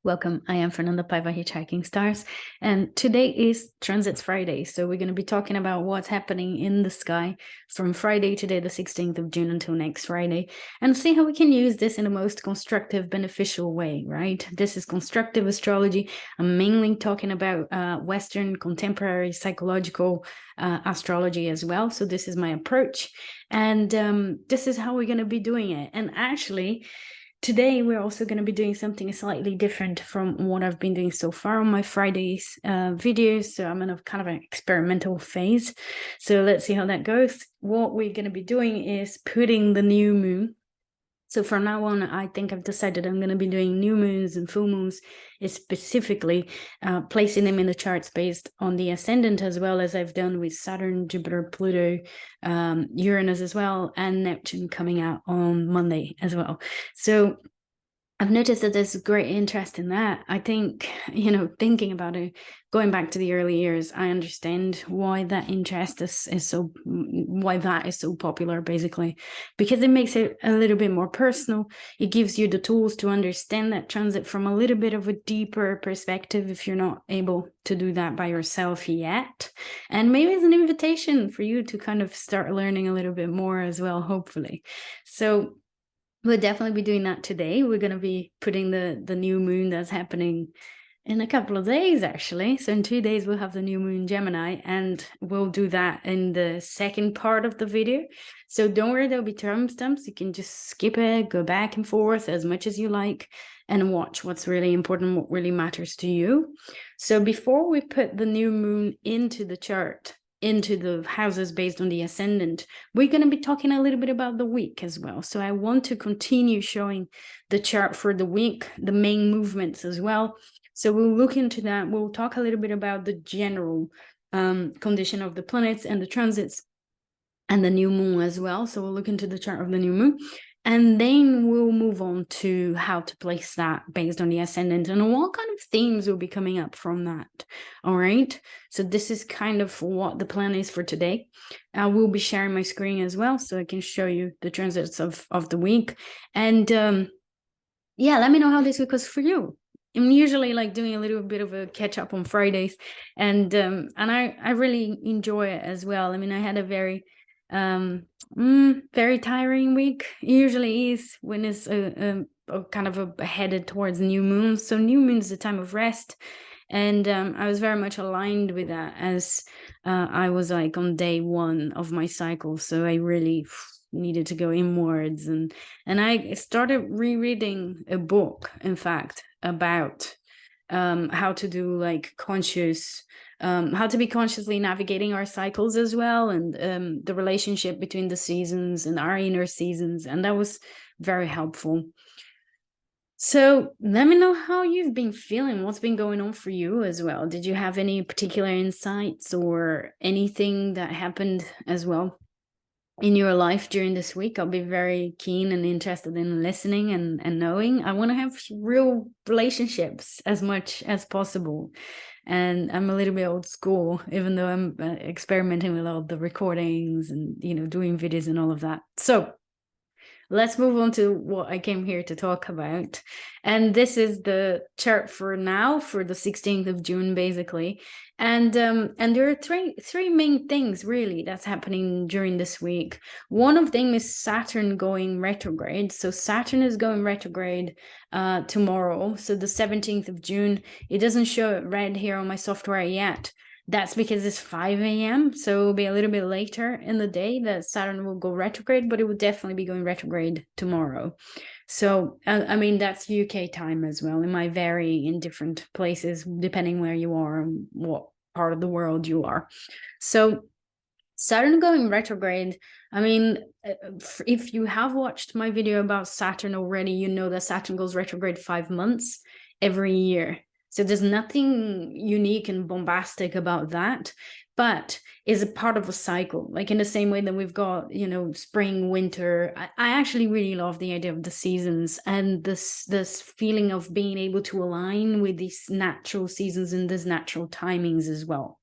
Welcome, I am Fernanda Paiva, Hitchhiking Stars, and today is Transits Friday, so we're going to be talking about what's happening in the sky from Friday today, the 16th of June, until next Friday, and see how we can use this in the most constructive, beneficial way, right? This is constructive astrology. I'm mainly talking about Western contemporary psychological astrology as well, so this is my approach, and this is how we're going to be doing it. And actually, today, we're also going to be doing something slightly different from what I've been doing so far on my Fridays videos. So I'm in a kind of an experimental phase. So let's see how that goes. What we're going to be doing is putting the new moon. So from now on, I think I've decided I'm going to be doing new moons and full moons, specifically placing them in the charts based on the ascendant, as well as I've done with Saturn, Jupiter, Pluto, Uranus as well, and Neptune coming out on Monday as well. So I've noticed that there's great interest in that. I think, thinking about it, going back to the early years, I understand why that interest why that is so popular, basically, because it makes it a little bit more personal. It gives you the tools to understand that transit from a little bit of a deeper perspective if you're not able to do that by yourself yet. And maybe it's an invitation for you to kind of start learning a little bit more as well, hopefully. So we'll definitely be doing that today. We're going to be putting the new moon that's happening in a couple of days, actually. So in 2 days, we'll have the new moon Gemini, and we'll do that in the second part of the video. So don't worry, there'll be timestamps. You can just skip it, go back and forth as much as you like, and watch what's really important, what really matters to you. So before we put the new moon into the chart, into the houses based on the ascendant, we're going to be talking a little bit about the week as well. So I want to continue showing the chart for the week, the main movements as well. So we'll look into that. We'll talk a little bit about the general condition of the planets and the transits and the new moon as well. So we'll look into the chart of the new moon. And then we'll move on to how to place that based on the ascendant and what kind of themes will be coming up from that. All right. So this is kind of what the plan is for today. I will be sharing my screen as well, so I can show you the transits of the week. And yeah, let me know how this week was for you. I'm usually like doing a little bit of a catch up on Fridays, and I really enjoy it as well. I mean, I had a very very tiring week. It usually is when it's a kind of headed towards new moon. So new moon is the time of rest, and I was very much aligned with that, as I was like on day 1 of my cycle. So I really needed to go inwards, and I started rereading a book, in fact, about how to do like conscious how to be consciously navigating our cycles as well, and the relationship between the seasons and our inner seasons, and that was very helpful. So let me know how you've been feeling, what's been going on for you as well. Did you have any particular insights or anything that happened as well in your life during this week? I'll be very keen and interested in listening and knowing. I want to have real relationships as much as possible. And I'm a little bit old school, even though I'm experimenting with all the recordings and, doing videos and all of that. So let's move on to what I came here to talk about. And this is the chart for now, for the 16th of June, basically. And there are three main things, really, that's happening during this week. One of them is Saturn going retrograde. So Saturn is going retrograde tomorrow. So the 17th of June. It doesn't show it red here on my software yet. That's because it's 5 a.m. So it'll be a little bit later in the day that Saturn will go retrograde, but it will definitely be going retrograde tomorrow. So, I mean, that's UK time as well. It might vary in different places depending where you are and what part of the world you are. So Saturn going retrograde, I mean, if you have watched my video about Saturn already, you know that Saturn goes retrograde 5 months every year. So there's nothing unique and bombastic about that, but is a part of a cycle. Like in the same way that we've got, spring, winter. I actually really love the idea of the seasons and this feeling of being able to align with these natural seasons and these natural timings as well.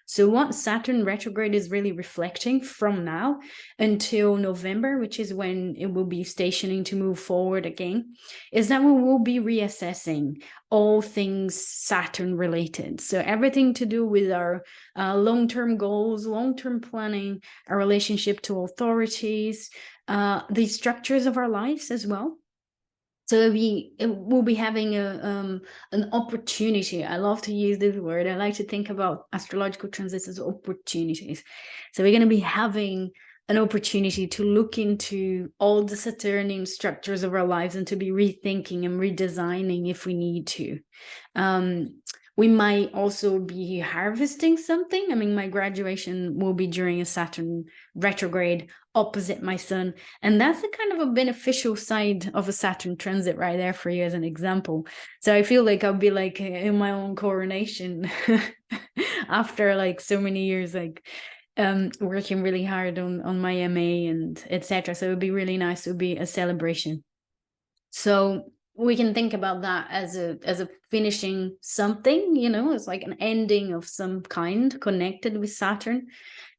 So what Saturn retrograde is really reflecting from now until November, which is when it will be stationing to move forward again, is that we will be reassessing all things Saturn related. So everything to do with our long-term goals, long-term planning, our relationship to authorities, the structures of our lives as well. So we'll be having an opportunity. I love to use this word. I like to think about astrological transits as opportunities. So we're going to be having an opportunity to look into all the Saturnian structures of our lives and to be rethinking and redesigning if we need to. We might also be harvesting something. I mean, my graduation will be during a Saturn retrograde opposite my sun. And that's a kind of a beneficial side of a Saturn transit right there for you as an example. So I feel like I'll be like in my own coronation after like so many years, like working really hard on my MA and etc. So it would be really nice. It would be a celebration. So we can think about that as a finishing something, you know, it's like an ending of some kind connected with Saturn,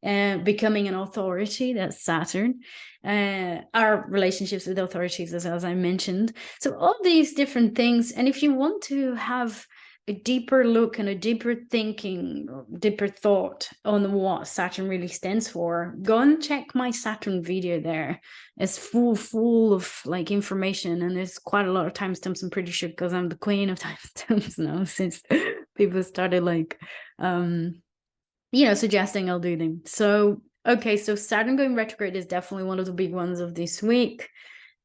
becoming an authority. That's Saturn. Our relationships with authorities, as I mentioned. So all these different things. And if you want to have a deeper look and a deeper thinking, deeper thought on what Saturn really stands for, go and check my Saturn video there. It's full of like information, and there's quite a lot of timestamps, I'm pretty sure, because I'm the queen of timestamps now, since people started like suggesting I'll do them. So okay, so Saturn going retrograde is definitely one of the big ones of this week.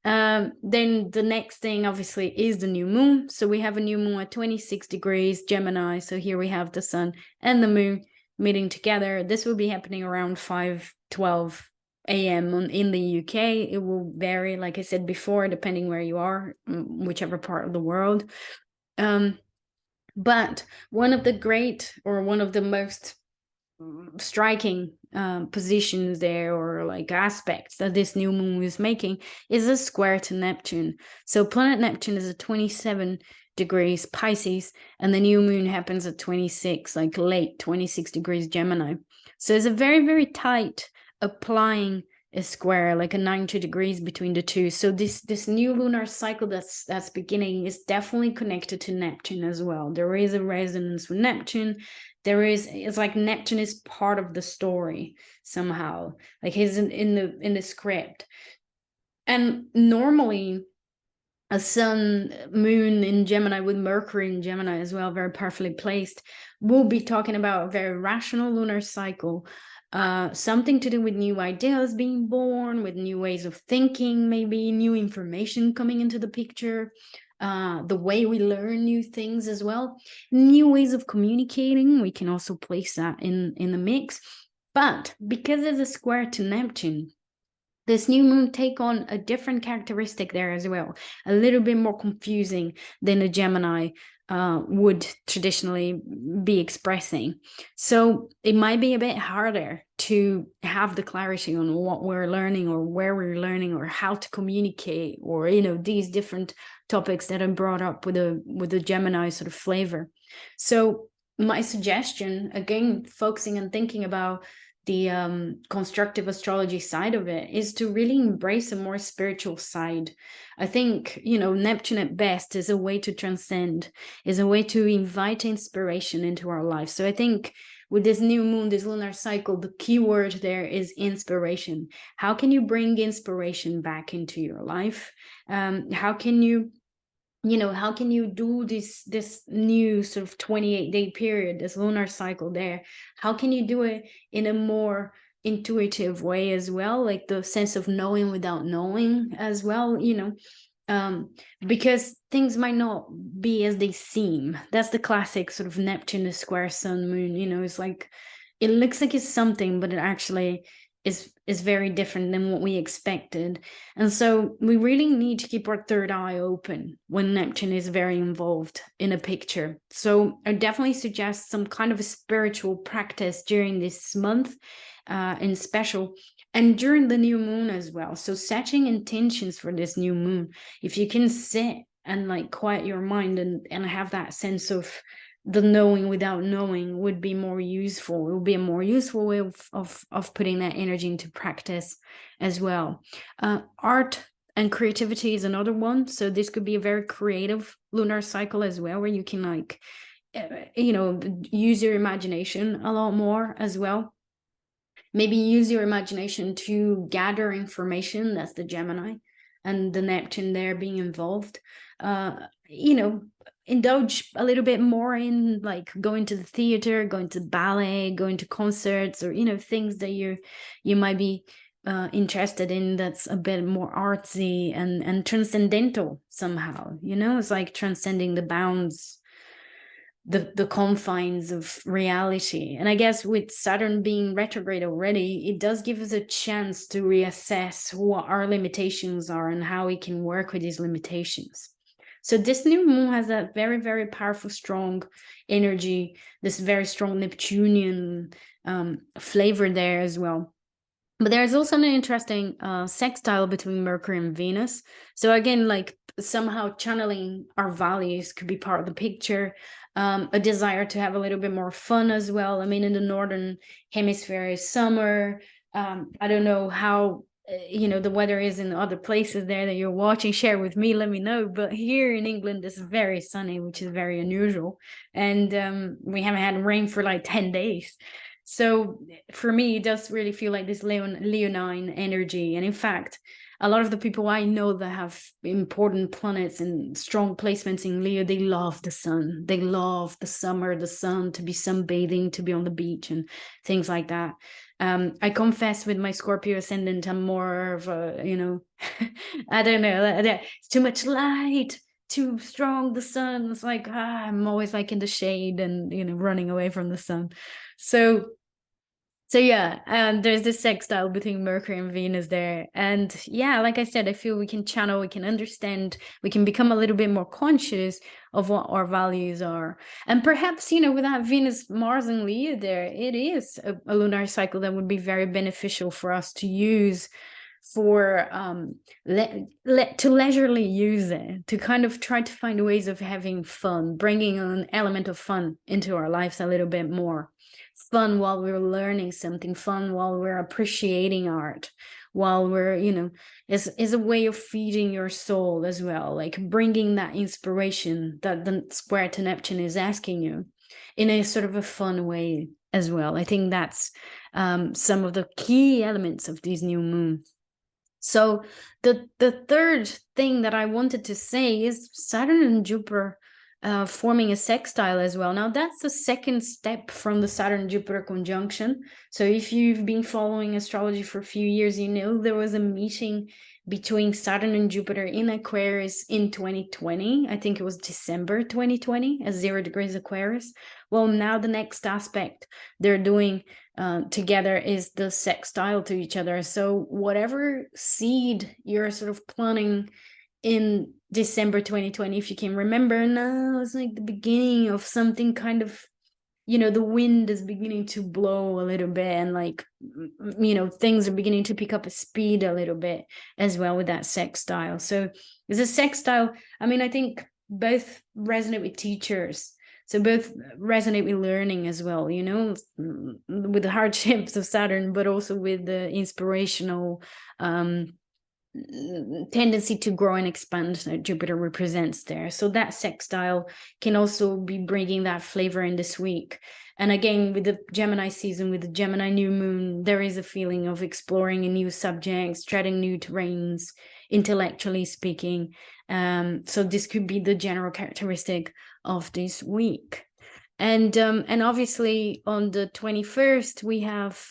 Then the next thing obviously is the new moon. So we have a new moon at 26 degrees Gemini. So here we have the sun and the moon meeting together. This will be happening around 5:12 a.m. in the UK. It will vary, like I said before, depending where you are, whichever part of the world. But one of the most striking positions there, or like aspects that this new moon is making, is a square to Neptune. So planet Neptune is at 27 degrees Pisces, and the new moon happens at 26, like late 26 degrees Gemini. So it's a very, very tight applying a square, like a 90 degrees between the two. So this new lunar cycle that's beginning is definitely connected to Neptune as well. There is a resonance with Neptune. It's like Neptune is part of the story somehow, like he's in the script. And normally a sun moon in Gemini with Mercury in Gemini as well, very perfectly placed, we'll be talking about a very rational lunar cycle, something to do with new ideas being born, with new ways of thinking, maybe new information coming into the picture, the way we learn new things as well, new ways of communicating. We can also place that in the mix. But because it's a square to Neptune, this new moon take on a different characteristic there as well, a little bit more confusing than a Gemini would traditionally be expressing. So it might be a bit harder to have the clarity on what we're learning, or where we're learning, or how to communicate, or these different topics that are brought up with a Gemini sort of flavor. So my suggestion, again, focusing and thinking about the constructive astrology side of it, is to really embrace a more spiritual side. I think, Neptune at best is a way to transcend, is a way to invite inspiration into our life. So I think with this new moon, this lunar cycle, the key word there is inspiration. How can you bring inspiration back into your life? How can you do this new sort of 28-day period, this lunar cycle there? How can you do it in a more intuitive way as well, like the sense of knowing without knowing as well, because things might not be as they seem. That's the classic sort of Neptune square sun moon, it's like it looks like it's something, but it actually is very different than what we expected. And so we really need to keep our third eye open when Neptune is very involved in a picture. So I definitely suggest some kind of a spiritual practice during this month, in special, and during the new moon as well. So setting intentions for this new moon, if you can sit and like quiet your mind and have that sense of the knowing without knowing would be more useful. It would be a more useful way of putting that energy into practice as well. Art and creativity is another one. So this could be a very creative lunar cycle as well, where you can like, use your imagination a lot more as well. Maybe use your imagination to gather information. That's the Gemini, and the Neptune there being involved. Indulge a little bit more in like going to the theater, going to ballet, going to concerts, or things that you might be interested in, that's a bit more artsy and transcendental somehow. It's like transcending the bounds, the confines of reality. And I guess with Saturn being retrograde already, it does give us a chance to reassess what our limitations are and how we can work with these limitations. So this new moon has a very, very powerful, strong energy, this very strong Neptunian flavor there as well. But there's also an interesting sextile between Mercury and Venus. So again, like somehow channeling our values could be part of the picture. A desire to have a little bit more fun as well. I mean, in the Northern Hemisphere is summer. I don't know how the weather is in other places there that you're watching. Share with me, let me know. But here in England, it's very sunny, which is very unusual. And we haven't had rain for like 10 days. So for me, it does really feel like this Leonine energy. And in fact, a lot of the people I know that have important planets and strong placements in Leo, they love the sun. They love the summer, the sun, to be sunbathing, to be on the beach and things like that. I confess with my Scorpio ascendant, I'm more of a, I don't know, it's too much light, too strong, the sun. It's like, I'm always like in the shade and, running away from the sun. So yeah, and there's this sextile between Mercury and Venus there. And yeah, like I said, I feel we can channel, we can understand, we can become a little bit more conscious of what our values are. And perhaps, with that Venus, Mars and Leo there, it is a lunar cycle that would be very beneficial for us to use for to leisurely use it, to kind of try to find ways of having fun, bringing an element of fun into our lives a little bit more. Fun while we're learning something, fun while we're appreciating art, while we're, is a way of feeding your soul as well, like bringing that inspiration that the square to Neptune is asking you in a sort of a fun way as well. I think that's some of the key elements of this new moon. So the third thing that I wanted to say is Saturn and Jupiter forming a sextile as well. Now that's the second step from the Saturn-Jupiter conjunction. So if you've been following astrology for a few years, there was a meeting between Saturn and Jupiter in Aquarius in 2020. I think it was December 2020 at 0 degrees Aquarius. Well, now the next aspect they're doing together is the sextile to each other. So whatever seed you're sort of planting in December 2020, if you can remember, now it's like the beginning of something kind of, the wind is beginning to blow a little bit, and like, things are beginning to pick up a speed a little bit as well with that sextile. So there's a sextile. I mean, I think both resonate with teachers. So both resonate with learning as well, with the hardships of Saturn, but also with the inspirational tendency to grow and expand that Jupiter represents there. So that sextile can also be bringing that flavor in this week. And again, with the Gemini season, with the Gemini new moon, there is a feeling of exploring a new subjects, treading new terrains, intellectually speaking. So this could be the general characteristic of this week. And obviously on the 21st, we have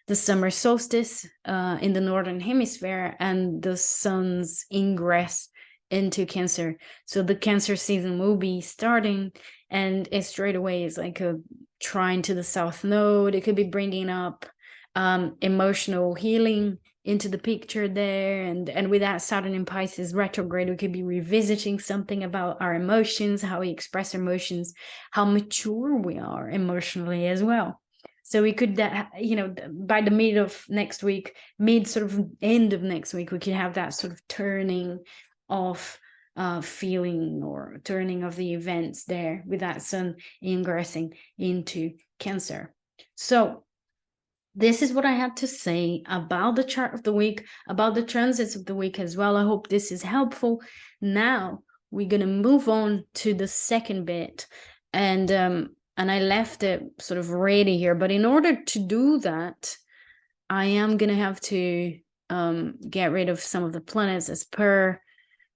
the summer solstice in the Northern Hemisphere and the sun's ingress into Cancer. So the Cancer season will be starting, and it straight away is like a trine to the South Node. It could be bringing up emotional healing into the picture there, and with that Saturn in Pisces retrograde, we could be revisiting something about our emotions, how we express emotions, how mature we are emotionally as well. So we could, by the mid of next week, end of next week, we could have that sort of turning of feeling or turning of the events there with that sun ingressing into Cancer. So this is what I had to say about the chart of the week, about the transits of the week as well. I hope this is helpful. Now we're going to move on to the second bit. And I left it sort of ready here. But in order to do that, I am going to have to get rid of some of the planets as per,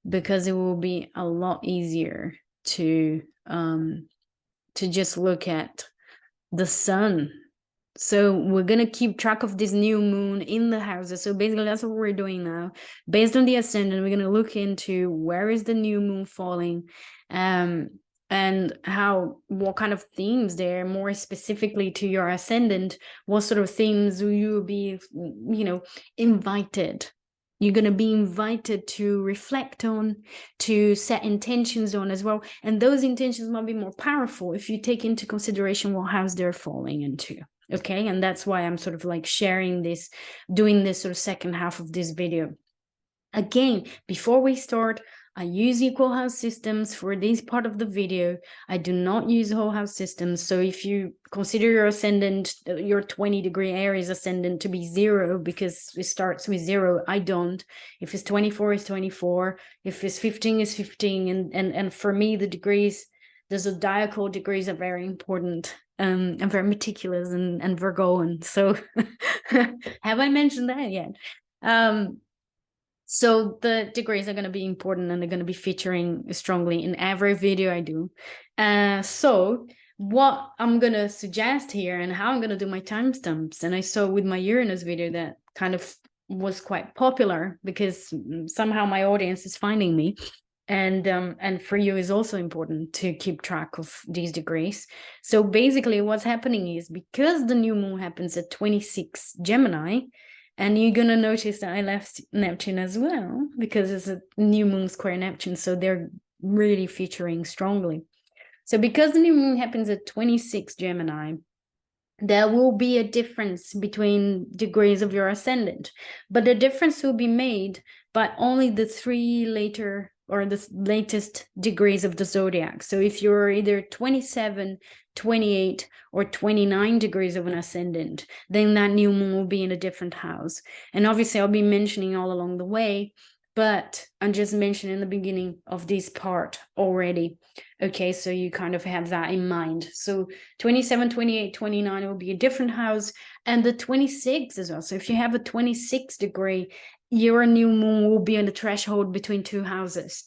because it will be a lot easier to just look at the sun. So we're going to keep track of this new moon in the houses. So basically that's what we're doing now. Based on the ascendant, we're going to look into where is the new moon falling, and what kind of themes there, more specifically to your ascendant, what sort of themes will you be, invited. You're going to be invited to reflect on, to set intentions on as well. And those intentions might be more powerful if you take into consideration what house they're falling into. Okay, and that's why I'm sort of like sharing this, doing this sort of second half of this video. Again, before we start, I use equal house systems for this part of the video. I do not use whole house systems. So if you consider your ascendant, your 20-degree Aries ascendant to be 0, because it starts with 0, I don't. If it's 24, it's 24. If it's 15, it's 15. And for me, the degrees, the zodiacal degrees are very important. I'm very meticulous and Virgoan. So have I mentioned that yet? So the degrees are going to be important, and they're going to be featuring strongly in every video I do. So what I'm going to suggest here and how I'm going to do my timestamps, and I saw with my Uranus video that kind of was quite popular because somehow my audience is finding me. And for you is also important to keep track of these degrees. So basically what's happening is, because the new moon happens at 26 Gemini, and you're going to notice that I left Neptune as well, because it's a new moon square Neptune. So they're really featuring strongly. So because the new moon happens at 26 Gemini, there will be a difference between degrees of your ascendant. But the difference will be made by only the 3 later or the latest degrees of the zodiac. So if you're either 27, 28, or 29 degrees of an ascendant, then that new moon will be in a different house. And obviously I'll be mentioning all along the way, but I'm just mentioning the beginning of this part already. Okay, so you kind of have that in mind. So 27, 28, 29 will be a different house, and the 26 as well. So if you have a 26 degree, your new moon will be on the threshold between 2 houses.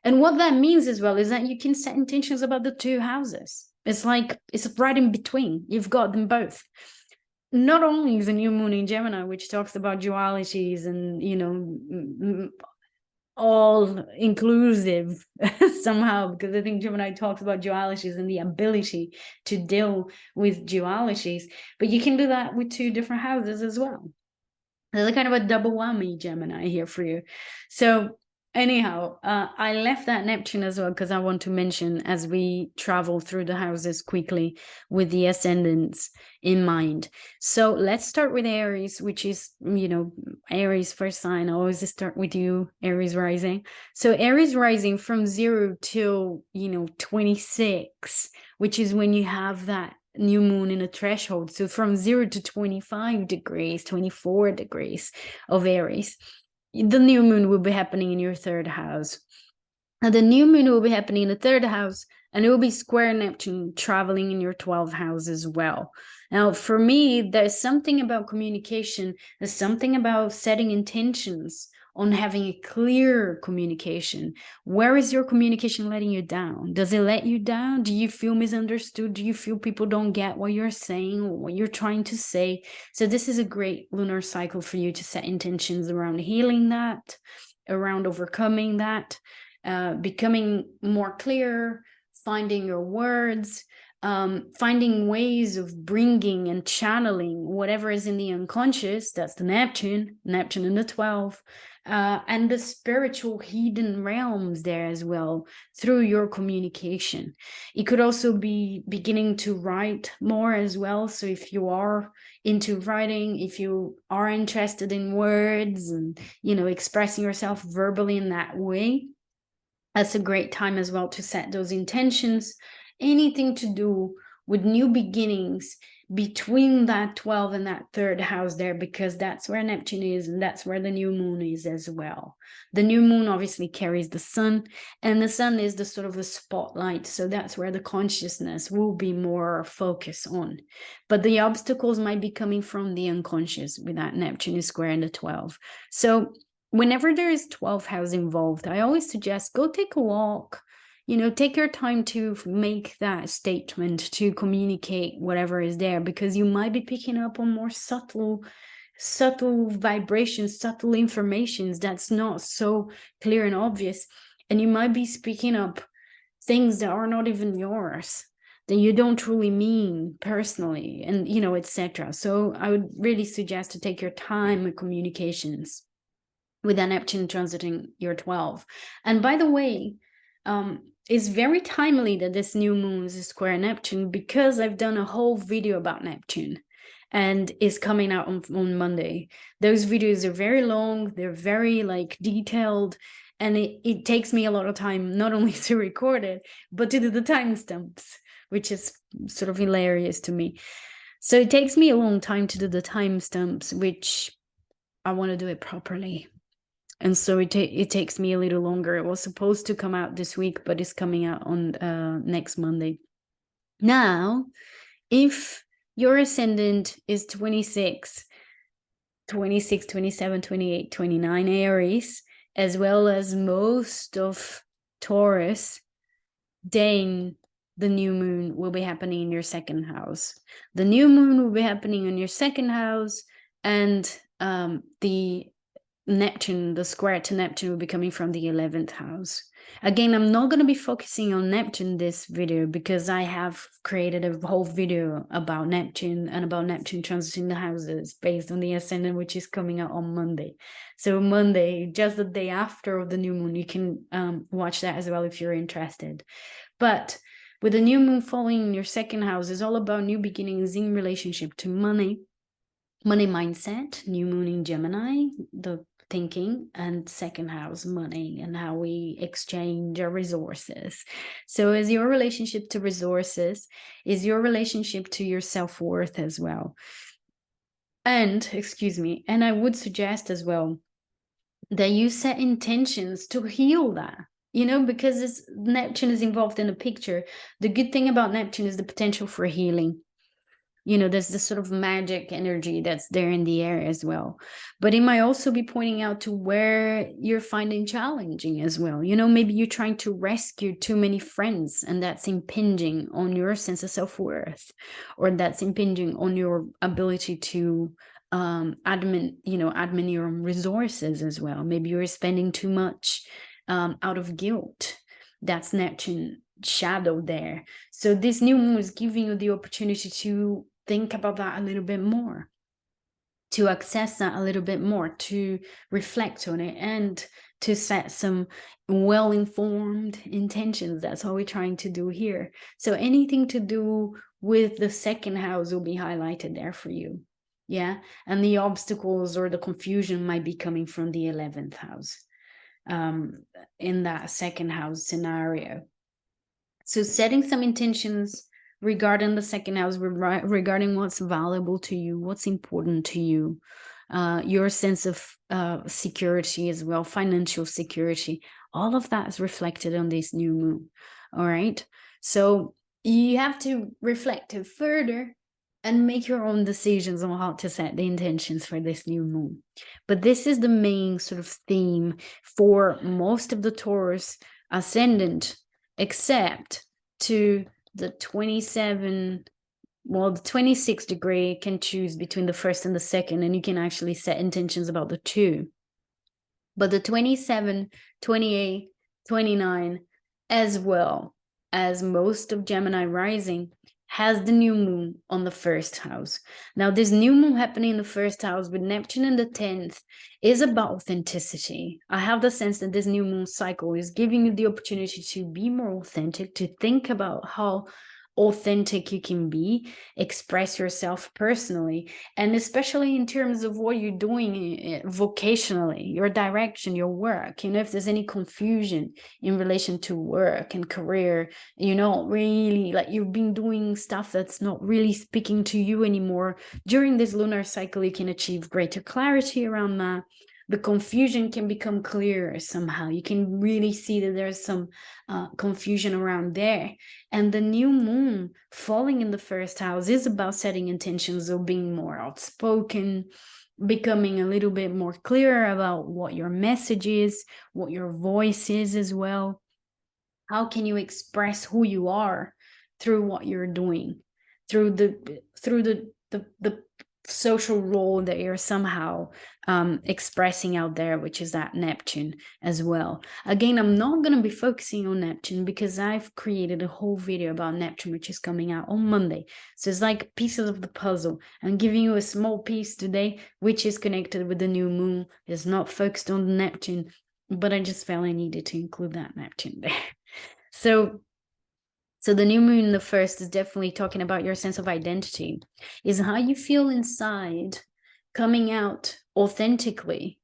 And what that means as well is that you can set intentions about the 2 houses. It's like, it's right in between. You've got them both. Not only is a new moon in Gemini, which talks about dualities and, all inclusive somehow, because I think Gemini talks about dualities and the ability to deal with dualities, but you can do that with 2 different houses as well. There's a kind of a double whammy Gemini here for you. So anyhow, I left that Neptune as well because I want to mention as we travel through the houses quickly with the ascendants in mind. So let's start with Aries, which is, Aries first sign. I always start with you, Aries rising. So Aries rising from 0 till, 26, which is when you have that new moon in a threshold. So from 0 to 25 degrees, 24 degrees of Aries, the new moon will be happening in your 3rd house. And the new moon will be happening in the 3rd house, and it will be square Neptune traveling in your 12th house as well. Now, for me, there's something about communication. There's something about setting intentions on having a clear communication. Where is your communication letting you down? Does it let you down? Do you feel misunderstood? Do you feel people don't get what you're saying or what you're trying to say? So this is a great lunar cycle for you to set intentions around healing that, around overcoming that, becoming more clear, finding your words, finding ways of bringing and channeling whatever is in the unconscious. That's the Neptune in the 12th, and the spiritual hidden realms there as well through your communication. It could also be beginning to write more as well. So if you are into writing, if you are interested in words and, expressing yourself verbally in that way, That's a great time as well to set those intentions. Anything to do with new beginnings between that 12 and that third house there, because that's where Neptune is, and that's where the new moon is as well. The new moon obviously carries the sun, and the sun is the sort of the spotlight. So that's where the consciousness will be more focused on. But the obstacles might be coming from the unconscious with that Neptune is square in the 12. So whenever there is 12th house involved, I always suggest go take a walk, take your time to make that statement, to communicate whatever is there, because you might be picking up on more subtle vibrations, subtle informations that's not so clear and obvious. And you might be speaking up things that are not even yours, that you don't truly mean personally, and, etc. So I would really suggest to take your time with communications with an Neptune transiting your 12. And by the way, it's very timely that this new moon is square Neptune, because I've done a whole video about Neptune and it's coming out on Monday. Those videos are very long, they're very detailed, and it takes me a lot of time not only to record it, but to do the timestamps, which is sort of hilarious to me. So it takes me a long time to do the timestamps, which I want to do it properly. And so it takes me a little longer. It was supposed to come out this week, but it's coming out on next Monday. Now, if your ascendant is 26, 27, 28, 29 Aries, as well as most of Taurus, then the new moon will be happening in your second house. The new moon will be happening in your second house, and the Neptune, the square to Neptune, will be coming from the 11th house. Again, I'm not going to be focusing on Neptune this video, because I have created a whole video about Neptune and about Neptune transiting the houses based on the ascendant, which is coming out on Monday. So Monday, just the day after of the new moon, you can watch that as well if you're interested. But with the new moon falling in your second house, it's all about new beginnings in relationship to money mindset, new moon in Gemini, the thinking, and second house, money, and how we exchange our resources. So is your relationship to resources, is your relationship to your self-worth as well. And I would suggest as well that you set intentions to heal that, because Neptune is involved in the picture. The good thing about Neptune is the potential for healing. There's this sort of magic energy that's there in the air as well. But it might also be pointing out to where you're finding challenging as well. Maybe you're trying to rescue too many friends, and that's impinging on your sense of self-worth, or that's impinging on your ability to admin your own resources as well. Maybe you're spending too much out of guilt. That's Neptune shadow there. So this new moon is giving you the opportunity to think about that a little bit more, to access that a little bit more, to reflect on it, and to set some well-informed intentions. That's what we're trying to do here. So anything to do with the second house will be highlighted there for you. Yeah. And the obstacles or the confusion might be coming from the 11th house in that second house scenario. So setting some intentions regarding the second house, regarding what's valuable to you, what's important to you, your sense of security as well, financial security, all of that is reflected on this new moon. All right. So you have to reflect it further and make your own decisions on how to set the intentions for this new moon. But this is the main sort of theme for most of the Taurus ascendant, except to the 27, well, the 26th degree can choose between the first and the second, and you can actually set intentions about the two. But the 27, 28, 29, as well as most of Gemini rising, has the new moon on the first house. Now, this new moon happening in the first house with Neptune in the 10th is about authenticity. I have the sense that this new moon cycle is giving you the opportunity to be more authentic, to think about how authentic you can be, express yourself personally, and especially in terms of what you're doing vocationally, your direction, your work. If there's any confusion in relation to work and career, really like you've been doing stuff that's not really speaking to you anymore, during this lunar cycle you can achieve greater clarity around that. The confusion can become clearer somehow. You can really see that there's some confusion around there. And the new moon falling in the first house is about setting intentions of being more outspoken, becoming a little bit more clear about what your message is, what your voice is as well. How can you express who you are through what you're doing, through the social role that you're somehow expressing out there, which is that Neptune as well. Again, I'm not going to be focusing on Neptune because I've created a whole video about Neptune, which is coming out on Monday. So it's like pieces of the puzzle. I'm giving you a small piece today, which is connected with the new moon. It's not focused on Neptune, but I just felt I needed to include that Neptune there. So the new moon, the first, is definitely talking about your sense of identity, is how you feel inside, coming out authentically.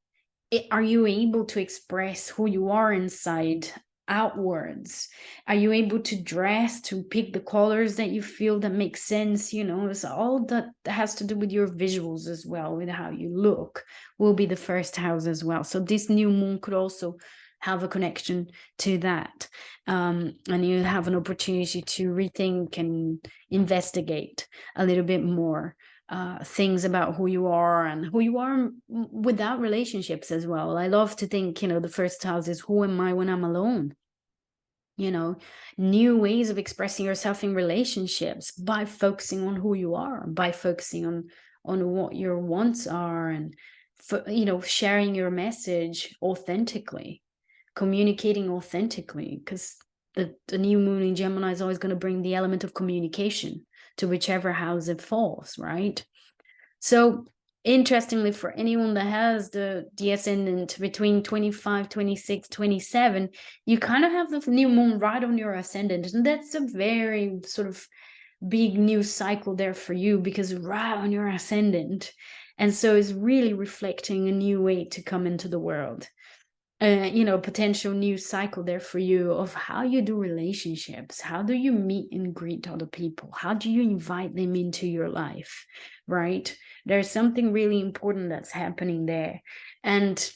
Are you able to express who you are inside outwards? Are you able to dress, to pick the colors that you feel that make sense? It's all that has to do with your visuals as well, with how you look, will be the first house as well. So this new moon could also have a connection to that, and you have an opportunity to rethink and investigate a little bit more things about who you are and who you are without relationships as well. I love to think, the first house is who am I when I'm alone? New ways of expressing yourself in relationships by focusing on who you are, by focusing on what your wants are, and sharing your message authentically, communicating authentically, because the new moon in Gemini is always going to bring the element of communication to whichever house it falls, right? So interestingly, for anyone that has the ascendant between 25, 26, 27, you kind of have the new moon right on your ascendant, and that's a very sort of big new cycle there for you, because right on your ascendant. And so it's really reflecting a new way to come into the world. Potential new cycle there for you of how you do relationships. How do you meet and greet other people? How do you invite them into your life, right? There's something really important that's happening there. And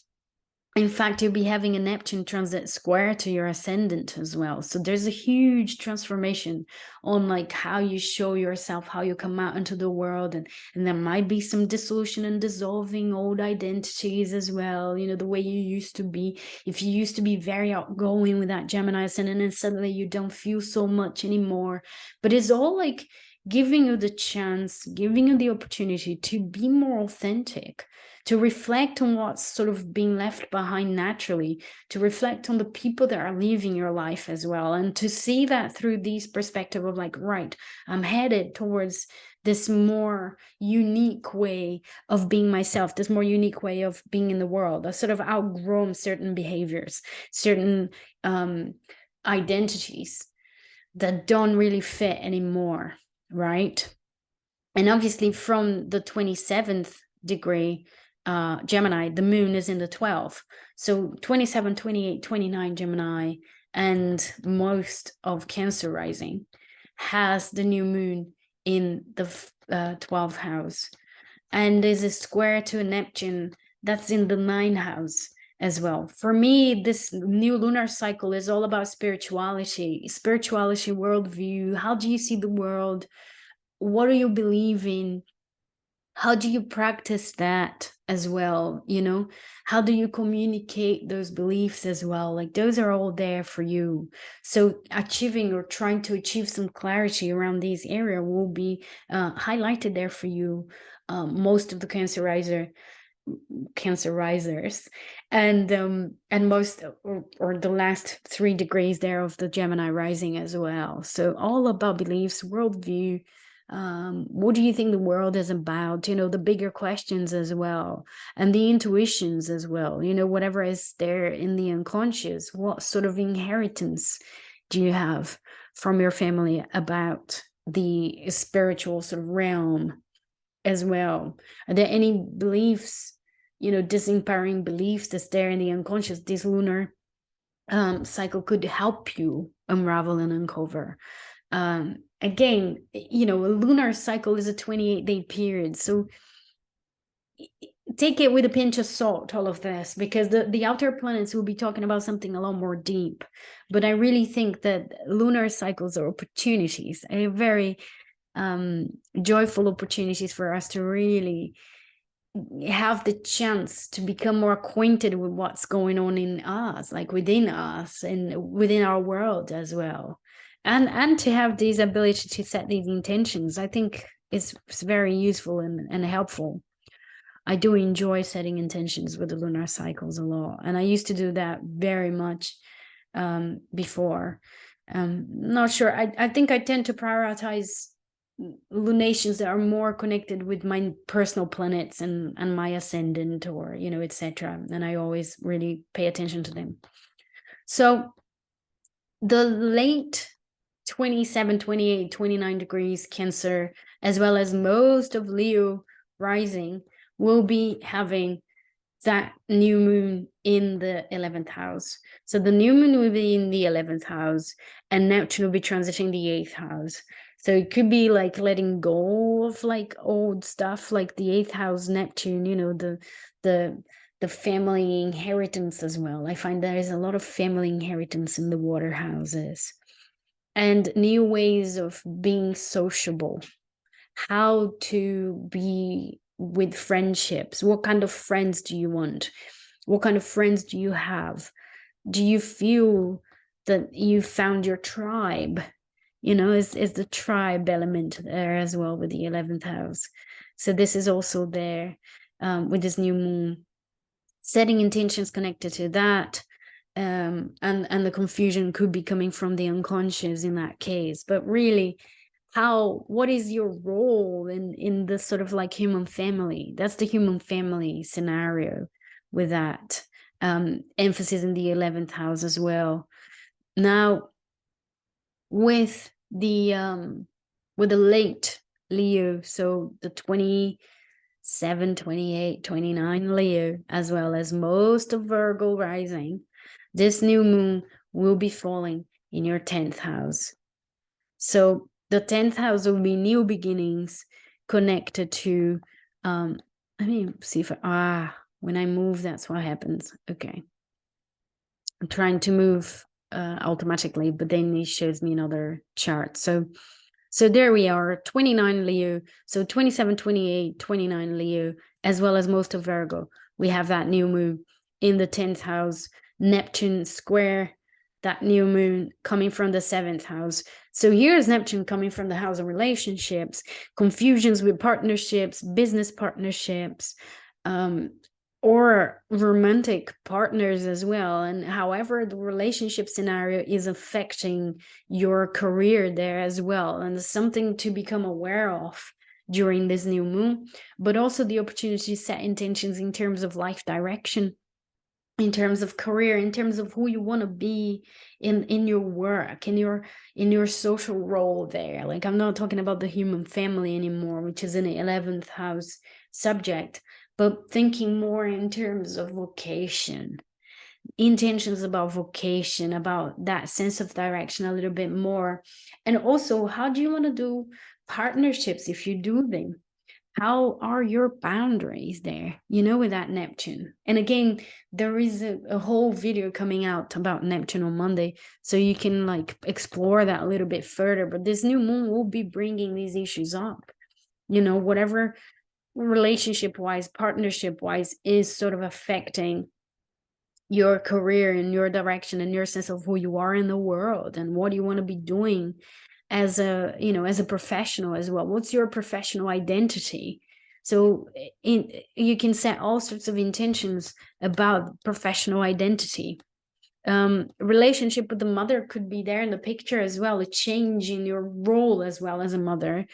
in fact, you'll be having a Neptune transit square to your ascendant as well. So there's a huge transformation on like how you show yourself, how you come out into the world. And there might be some dissolution and dissolving old identities as well. The way you used to be. If you used to be very outgoing with that Gemini ascendant, and suddenly you don't feel so much anymore. But it's all like giving you the chance, giving you the opportunity to be more authentic, to reflect on what's sort of being left behind naturally, to reflect on the people that are leaving your life as well, and to see that through this perspective of like, right, I'm headed towards this more unique way of being myself, this more unique way of being in the world. I've sort of outgrown certain behaviors, certain identities that don't really fit anymore, right? And obviously from the 27th degree, Gemini, the moon is in the 12th. So 27, 28, 29 Gemini, and most of Cancer rising has the new moon in the 12th house. And there's a square to Neptune that's in the 9th house as well. For me, this new lunar cycle is all about spirituality, worldview. How do you see the world? What do you believe in? How do you practice that as well? How do you communicate those beliefs as well? Like those are all there for you. So achieving or trying to achieve some clarity around these areas will be highlighted there for you. Most of the Cancer risers, and most or the last 3 degrees there of the Gemini rising as well. So all about beliefs, worldview. What do you think the world is about? The bigger questions as well, and the intuitions as well. Whatever is there in the unconscious, what sort of inheritance do you have from your family about the spiritual sort of realm as well? Are there any beliefs, disempowering beliefs that's there in the unconscious? This lunar cycle could help you unravel and uncover. Again, a lunar cycle is a 28-day period, so take it with a pinch of salt, all of this, because the outer planets will be talking about something a lot more deep. But I really think that lunar cycles are opportunities, a very joyful opportunities for us to really have the chance to become more acquainted with what's going on in us, like within us and within our world as well. And to have this ability to set these intentions, I think it's very useful and helpful. I do enjoy setting intentions with the lunar cycles a lot. And I used to do that very much before. Not sure. I think I tend to prioritize lunations that are more connected with my personal planets and my ascendant, or etc. And I always really pay attention to them. So the late 27, 28, 29 degrees Cancer, as well as most of Leo rising, will be having that new moon in the 11th house. So the new moon will be in the 11th house, and Neptune will be transiting the 8th house. So it could be like letting go of like old stuff, like the 8th house Neptune, the family inheritance as well. I find there is a lot of family inheritance in the water houses, and new ways of being sociable, how to be with friendships. What kind of friends do you want? What kind of friends do you have? Do you feel that you found your tribe? Is the tribe element there as well with the 11th house. So this is also there with this new moon, setting intentions connected to that. And the confusion could be coming from the unconscious in that case. But really, what is your role in this sort of like human family? That's the human family scenario with that emphasis in the 11th house as well. Now, with the late Leo, so the 27, 28, 29 Leo, as well as most of Virgo rising, this new moon will be falling in your 10th house. So the 10th house will be new beginnings connected to, let me see if when I move, that's what happens. Okay. I'm trying to move automatically, but then it shows me another chart. So there we are, 29 Leo. So 27, 28, 29 Leo, as well as most of Virgo. We have that new moon in the 10th house, Neptune square that new moon coming from the 7th house. So here's Neptune coming from the house of relationships, confusions with partnerships, business partnerships, or romantic partners as well. And however the relationship scenario is affecting your career there as well. And something to become aware of during this new moon, but also the opportunity to set intentions in terms of life direction, in terms of career, in terms of who you want to be in your work, in your social role there. Like, I'm not talking about the human family anymore, which is an 11th house subject, but thinking more in terms of vocation, intentions about vocation, about that sense of direction a little bit more. And also, how do you want to do partnerships if you do them? How are your boundaries there, with that Neptune? And again, there is a whole video coming out about Neptune on Monday, so you can like explore that a little bit further. But this new moon will be bringing these issues up, whatever relationship-wise, partnership-wise is sort of affecting your career and your direction and your sense of who you are in the world and what you want to be doing as a professional as well. What's your professional identity? So you can set all sorts of intentions about professional identity. Relationship with the mother could be there in the picture as well, a change in your role as well as a mother,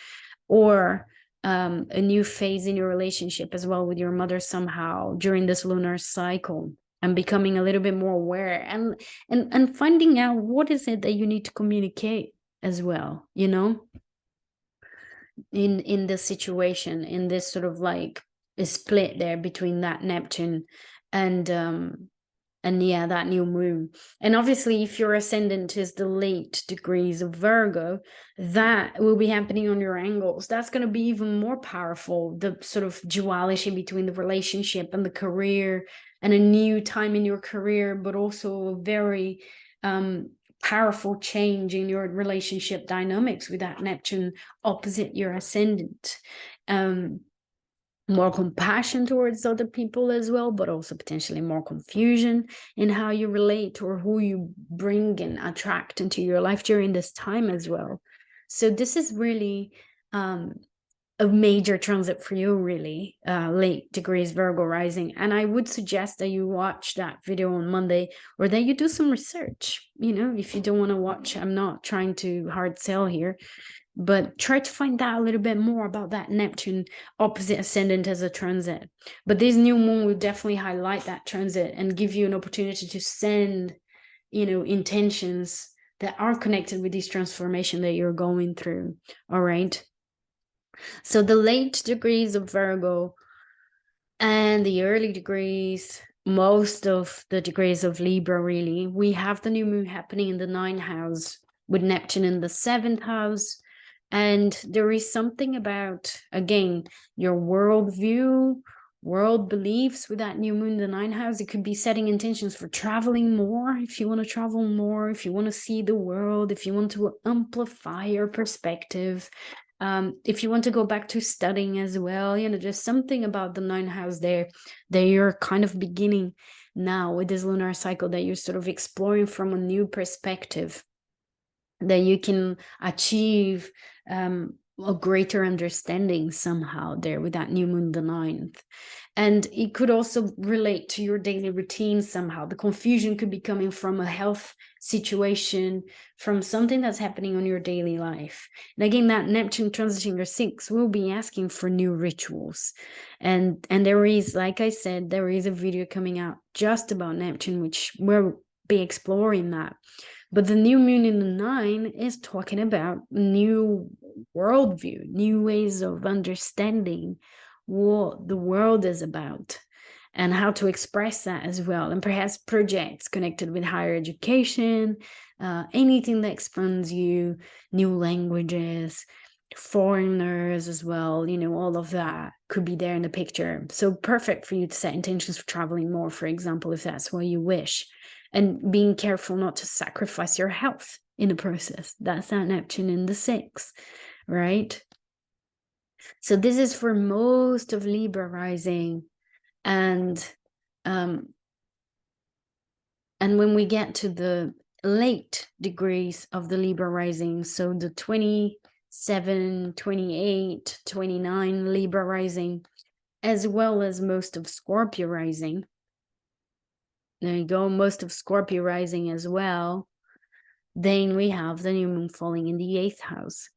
or a new phase in your relationship as well with your mother somehow during this lunar cycle, and becoming a little bit more aware and finding out what is it that you need to communicate as well, you know, in this situation, in this sort of like a split there between that Neptune and yeah, that new moon. And obviously, if your ascendant is the late degrees of Virgo, that will be happening on your angles. That's going to be even more powerful, the sort of duality between the relationship and the career, and a new time in your career, but also a very powerful change in your relationship dynamics with that Neptune opposite your ascendant. More compassion towards other people as well, but also potentially more confusion in how you relate or who you bring and attract into your life during this time as well. So this is really a major transit for you, really, late degrees Virgo rising. And I would suggest that you watch that video on Monday, or that you do some research. You know, if you don't want to watch, I'm not trying to hard sell here, but try to find out a little bit more about that Neptune opposite ascendant as a transit. But this new moon will definitely highlight that transit and give you an opportunity to send, you know, intentions that are connected with this transformation that you're going through. All right. So the late degrees of Virgo and the early degrees, most of the degrees of Libra, really, we have the new moon happening in the 9th house with Neptune in the 7th house. And there is something about, again, your worldview, world beliefs with that new moon in the 9th house. It could be setting intentions for traveling more, if you want to travel more, if you want to see the world, if you want to amplify your perspective, if you want to go back to studying as well. You know, there's something about the 9th house there that you're kind of beginning now with this lunar cycle, that you're sort of exploring from a new perspective, that you can achieve a greater understanding somehow there with that new moon the 9th. And it could also relate to your daily routine somehow. The confusion could be coming from a health situation, from something that's happening on your daily life. And again, that Neptune transiting your 6 will be asking for new rituals. And there is, like I said, there is a video coming out just about Neptune, which we'll be exploring that. But the new moon in the 9 is talking about new worldview, new ways of understanding what the world is about and how to express that as well. And perhaps projects connected with higher education, anything that expands you, new languages, foreigners as well, you know, all of that could be there in the picture. So perfect for you to set intentions for traveling more, for example, if that's what you wish. And being careful not to sacrifice your health in the process. That's that Neptune in the 6, right? So this is for most of Libra rising. And when we get to the late degrees of the Libra rising, so the 27, 28, 29 Libra rising, as well as most of Scorpio rising, there you go, most of Scorpio rising as well, then we have the new moon falling in the 8th house.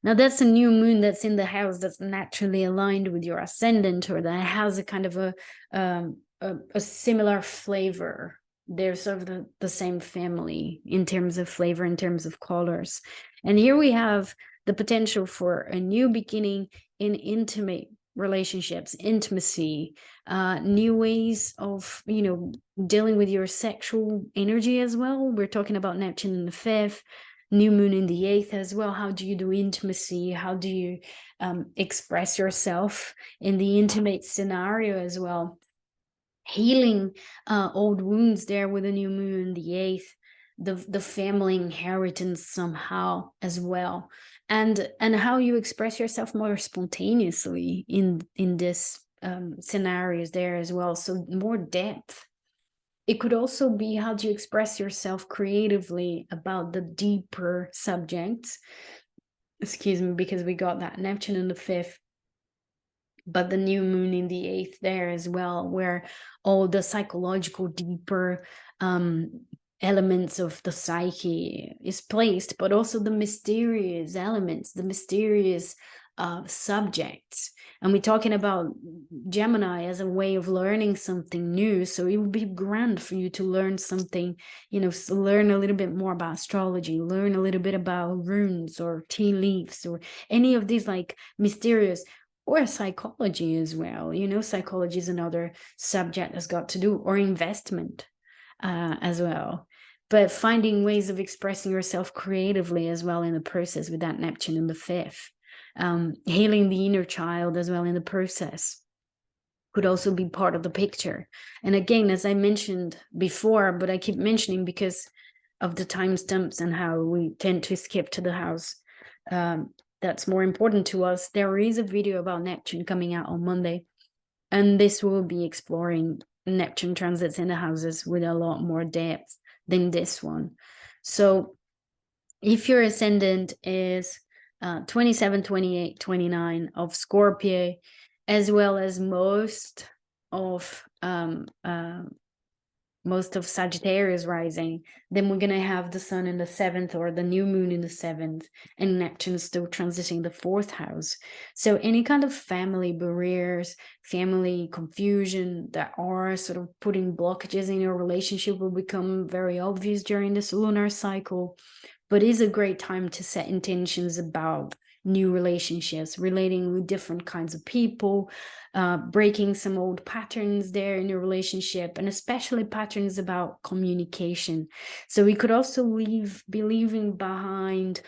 Now that's a new moon that's in the house that's naturally aligned with your ascendant, or that has a kind of a similar flavor. They're sort of the same family in terms of flavor, in terms of colors. And here we have the potential for a new beginning in intimate relationships, intimacy, new ways of, you know, dealing with your sexual energy as well. We're talking about Neptune in the 5th, new moon in the 8th as well. How do you do intimacy? How do you express yourself in the intimate scenario as well? Healing old wounds there with a new moon in the 8th, the family inheritance somehow as well, and how you express yourself more spontaneously in this scenarios there as well. So more depth. It could also be how do you express yourself creatively about the deeper subjects. Excuse me, because we got that Neptune in the 5th, but the new moon in the 8th there as well, where all the psychological deeper elements of the psyche is placed, but also the mysterious elements, the mysterious subjects. And we're talking about Gemini as a way of learning something new. So it would be grand for you to learn something, learn a little bit more about astrology, learn a little bit about runes or tea leaves or any of these like mysterious, or psychology as well. Psychology is another subject that's got to do, or investment as well. But finding ways of expressing yourself creatively as well in the process with that Neptune in the 5th. Healing the inner child as well in the process could also be part of the picture. And again, as I mentioned before, but I keep mentioning because of the timestamps and how we tend to skip to the house that's more important to us, there is a video about Neptune coming out on Monday, and this will be exploring Neptune transits in the houses with a lot more depth than this one. So if your ascendant is 27, 28, 29 of Scorpio, as well as most of Sagittarius rising, then we're going to have the sun in the 7th or the new moon in the 7th, and Neptune is still transiting the 4th house. So any kind of family barriers, family confusion that are sort of putting blockages in your relationship will become very obvious during this lunar cycle. But it's a great time to set intentions about new relationships, relating with different kinds of people, breaking some old patterns there in your relationship, and especially patterns about communication. So we could also be leaving behind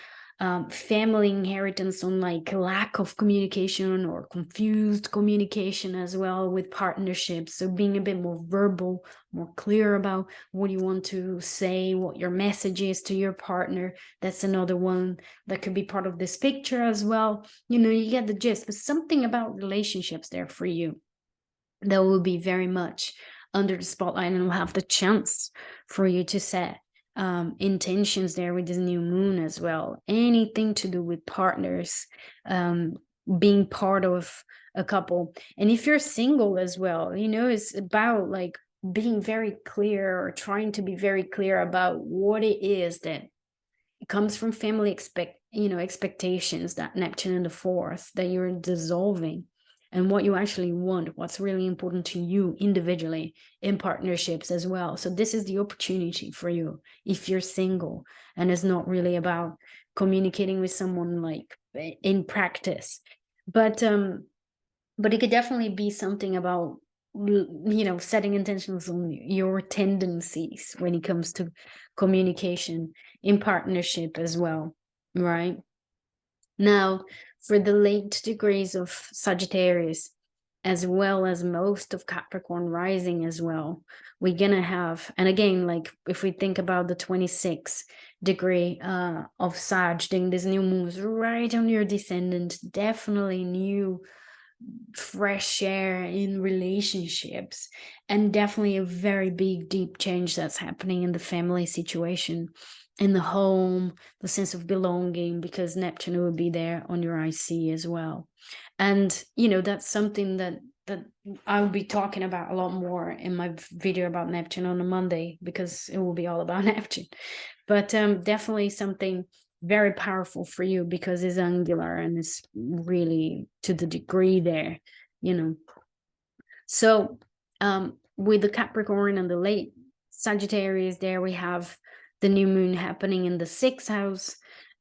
family inheritance on like lack of communication or confused communication as well with partnerships. So being a bit more verbal, more clear about what you want to say, what your message is to your partner. That's another one that could be part of this picture as well. You get the gist. There's something about relationships there for you that will be very much under the spotlight, and will have the chance for you to set intentions there with this new moon as well. Anything to do with partners, being part of a couple. And if you're single as well, it's about like being very clear, or trying to be very clear about what it is that comes from family expectations, that Neptune in the 4th, that you're dissolving, and what you actually want, what's really important to you individually in partnerships as well. So this is the opportunity for you if you're single, and it's not really about communicating with someone like in practice, but it could definitely be something about setting intentions on your tendencies when it comes to communication in partnership as well, right? Now, for the late degrees of Sagittarius, as well as most of Capricorn rising as well, we're gonna have, and again, like if we think about the 26th degree of Sag, then this new moves right on your descendant, definitely new fresh air in relationships, and definitely a very big deep change that's happening in the family situation, in the home, the sense of belonging, because Neptune will be there on your IC as well. And that's something that I'll be talking about a lot more in my video about Neptune on a Monday, because it will be all about Neptune. But definitely something very powerful for you, because it's angular and it's really to the degree there, So with the Capricorn and the late Sagittarius there, we have the new moon happening in the 6th house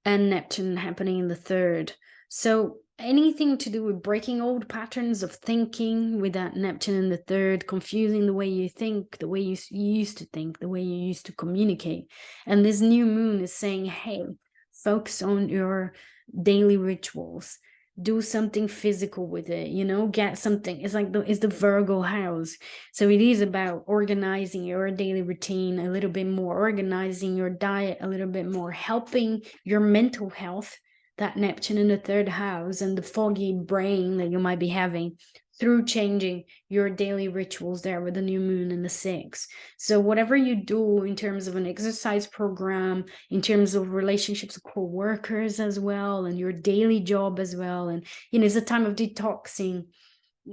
and Neptune happening in the 3rd. So anything to do with breaking old patterns of thinking with that Neptune in the 3rd, confusing the way you think, the way you used to think, the way you used to communicate. And this new moon is saying, hey, focus on your daily rituals, do something physical with it, get something. It's like it's the Virgo house. So it is about organizing your daily routine a little bit more, organizing your diet a little bit more, helping your mental health, that Neptune in the 3rd house, and the foggy brain that you might be having, through changing your daily rituals there with the new moon in the 6th. So whatever you do in terms of an exercise program, in terms of relationships with co-workers as well, and your daily job as well, and it's a time of detoxing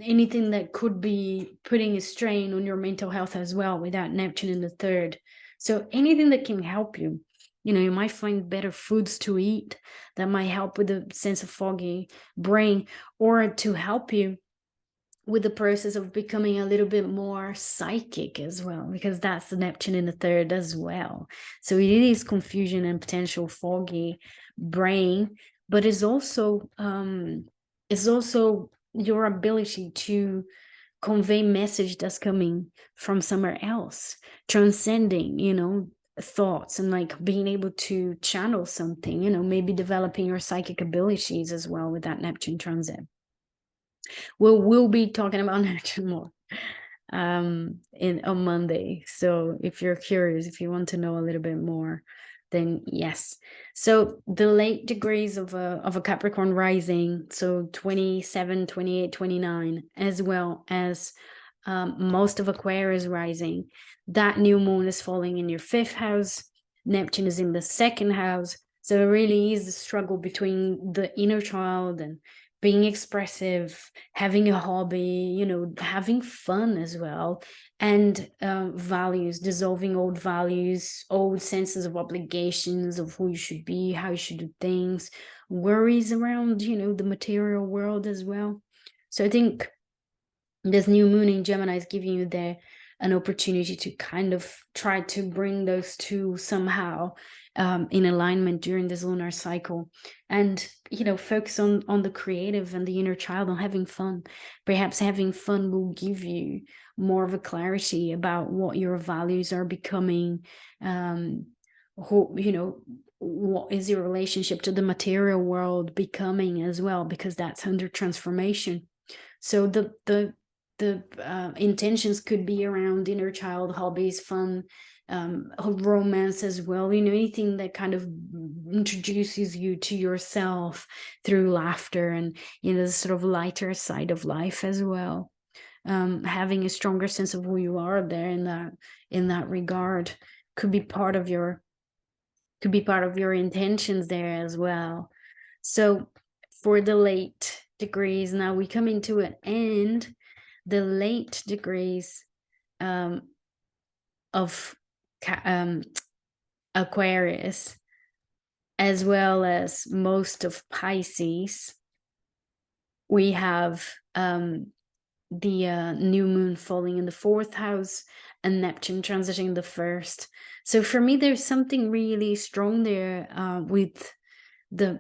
anything that could be putting a strain on your mental health as well with that Neptune in the 3rd. So anything that can help you You know, you might find better foods to eat that might help with the sense of foggy brain, or to help you with the process of becoming a little bit more psychic as well, because that's the Neptune in the third as well. So it is confusion and potential foggy brain, but it's also your ability to convey message that's coming from somewhere else, transcending, you know, thoughts, and like being able to channel something, you know, maybe developing your psychic abilities as well with that Neptune transit. We'll be talking about Neptune more on Monday. So if you're curious, if you want to know a little bit more, then yes. So the late degrees of a Capricorn rising, so 27, 28, 29, as well as most of Aquarius rising, that new moon is falling in your 5th house. Neptune is in the 2nd house. So it really is a struggle between the inner child and being expressive, having a hobby, you know, having fun as well, and values, dissolving old values, old senses of obligations of who you should be, how you should do things, worries around, you know, the material world as well. So I think this new moon in Gemini is giving you there an opportunity to kind of try to bring those two somehow in alignment during this lunar cycle, and, you know, focus on the creative and the inner child, on having fun. Perhaps having fun will give you more of a clarity about what your values are becoming, who, you know, what is your relationship to the material world becoming as well, because that's under transformation. So the intentions could be around inner child, hobbies, fun, romance as well, you know, anything that kind of introduces you to yourself through laughter and, you know, the sort of lighter side of life as well. Having a stronger sense of who you are there in that regard could be part of your intentions there as well. So for the late degrees, now we come into an end. The late degrees of Aquarius, as well as most of Pisces, we have the new moon falling in the 4th house and Neptune transiting the 1st. So for me, there's something really strong there with the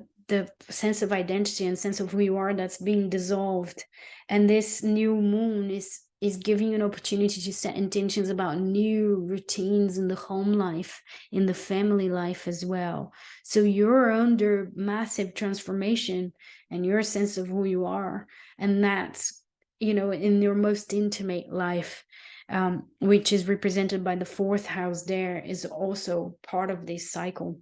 sense of identity and sense of who you are that's being dissolved. And this new moon is giving you an opportunity to set intentions about new routines in the home life, in the family life as well. So you're under massive transformation and your sense of who you are. And that's, you know, in your most intimate life, which is represented by the 4th house there, is also part of this cycle.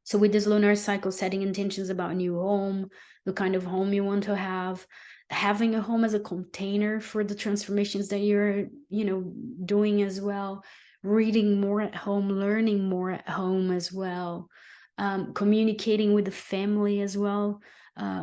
So with this lunar cycle, setting intentions about a new home, the kind of home you want to have, having a home as a container for the transformations that you're, you know, doing as well, reading more at home, learning more at home as well, communicating with the family as well,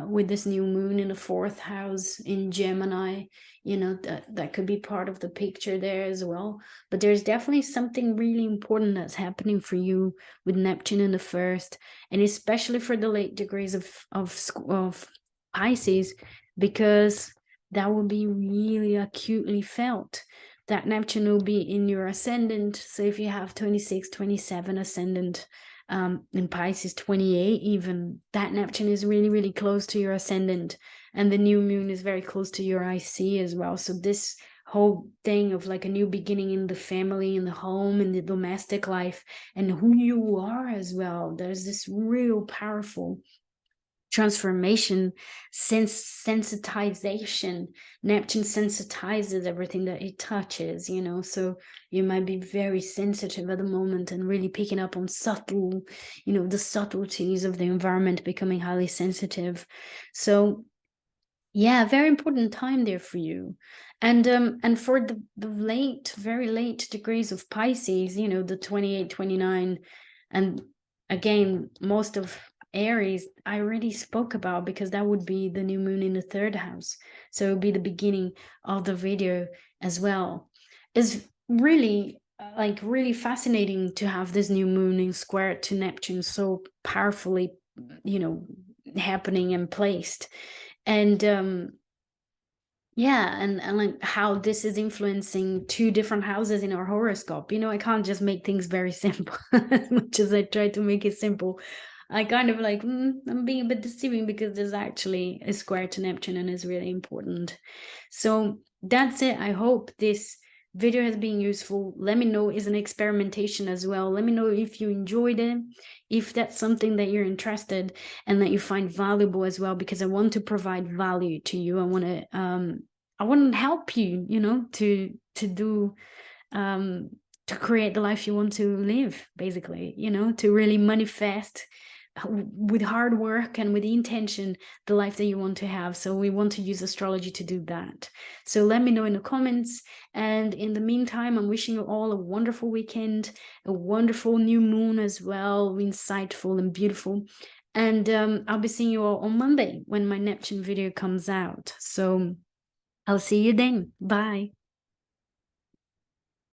with this new moon in the 4th house in Gemini, you know, that could be part of the picture there as well. But there's definitely something really important that's happening for you with Neptune in the 1st, and especially for the late degrees of Pisces, because that will be really acutely felt. That Neptune will be in your ascendant. So if you have 26, 27 ascendant, in Pisces 28 even, that Neptune is really, really close to your ascendant, and the new moon is very close to your IC as well. So this whole thing of like a new beginning in the family, in the home, in the domestic life, and who you are as well, there's this real powerful transformation, sensitization. Neptune sensitizes everything that it touches, you know, so you might be very sensitive at the moment and really picking up on subtle, you know, the subtleties of the environment, becoming highly sensitive. So yeah, very important time there for you. And for the late, very late degrees of Pisces, you know, the 28, 29, and again, most of Aries, I already spoke about, because that would be the new moon in the 3rd house. So it would be the beginning of the video as well. Is really like really fascinating to have this new moon in square to Neptune so powerfully, you know, happening and placed. And yeah, and like how this is influencing two different houses in our horoscope. You know, I can't just make things very simple. As much as I try to make it simple, I kind of like, I'm being a bit deceiving, because there's actually a square to Neptune and is really important. So that's it. I hope this video has been useful. Let me know, it's an experimentation as well. Let me know if you enjoyed it, if that's something that you're interested and that you find valuable as well, because I want to provide value to you. I want to help you, you know, to do to create the life you want to live, basically, you know, to really manifest with hard work and with intention the life that you want to have. So we want to use astrology to do that. So let me know in the comments, and in the meantime, I'm wishing you all a wonderful weekend, a wonderful new moon as well, insightful and beautiful. And I'll be seeing you all on Monday when my Neptune video comes out. So I'll see you then. Bye.